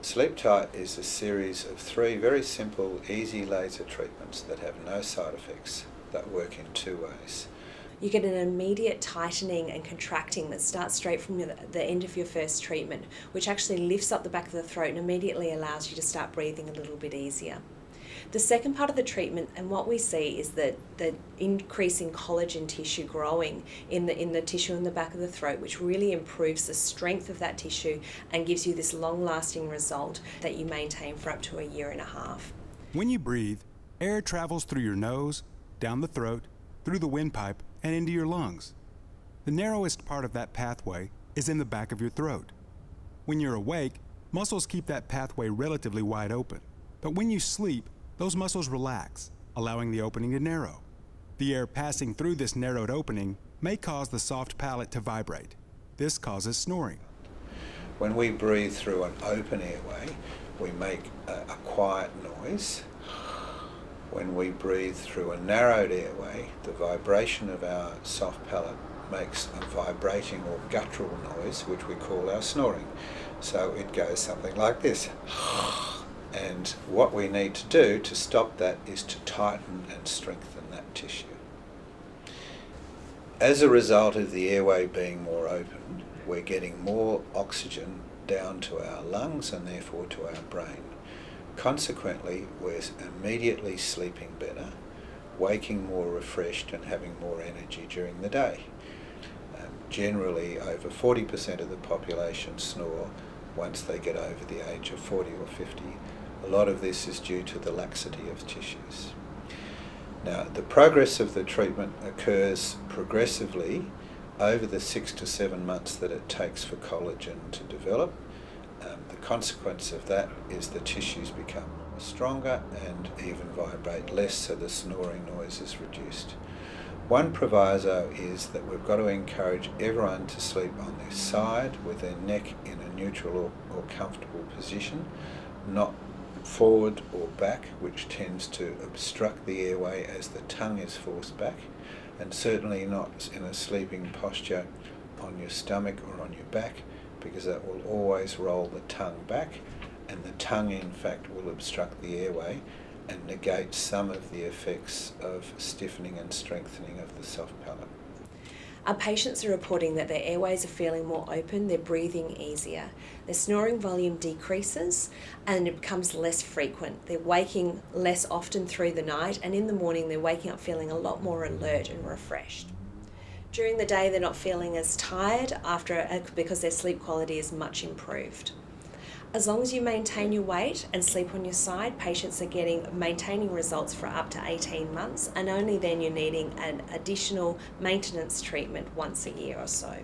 SleepTight is a series of 3 very simple, easy laser treatments that have no side effects, that work in 2 ways. You get an immediate tightening and contracting that starts straight from the end of your first treatment, which actually lifts up the back of the throat and immediately allows you to start breathing a little bit easier. The second part of the treatment, and what we see, is the increase in collagen tissue growing in the tissue in the back of the throat, which really improves the strength of that tissue and gives you this long-lasting result that you maintain for up to 1.5 years. When you breathe, air travels through your nose, down the throat, through the windpipe, and into your lungs. The narrowest part of that pathway is in the back of your throat. When you're awake, muscles keep that pathway relatively wide open. But when you sleep, those muscles relax, allowing the opening to narrow. The air passing through this narrowed opening may cause the soft palate to vibrate. This causes snoring. When we breathe through an open airway, we make a quiet noise. When we breathe through a narrowed airway, the vibration of our soft palate makes a vibrating or guttural noise, which we call our snoring. So it goes something like this. And what we need to do to stop that is to tighten and strengthen that tissue. As a result of the airway being more open, we're getting more oxygen down to our lungs and therefore to our brain. Consequently, we're immediately sleeping better, waking more refreshed and having more energy during the day. Generally, over 40% of the population snore once they get over the age of 40 or 50. A lot of this is due to the laxity of tissues. Now, the progress of the treatment occurs progressively over the 6 to 7 months that it takes for collagen to develop. The consequence of that is the tissues become stronger and even vibrate less, so the snoring noise is reduced. One proviso is that we've got to encourage everyone to sleep on their side with their neck in a neutral or comfortable position, not forward or back, which tends to obstruct the airway as the tongue is forced back, and certainly not in a sleeping posture on your stomach or on your back, because that will always roll the tongue back, and the tongue in fact will obstruct the airway and negate some of the effects of stiffening and strengthening of the soft palate. Our patients are reporting that their airways are feeling more open, they're breathing easier, their snoring volume decreases and it becomes less frequent. They're waking less often through the night, and in the morning they're waking up feeling a lot more alert and refreshed. During the day they're not feeling as tired because their sleep quality is much improved. As long as you maintain your weight and sleep on your side, patients are maintaining results for up to 18 months, and only then you're needing an additional maintenance treatment once a year or so.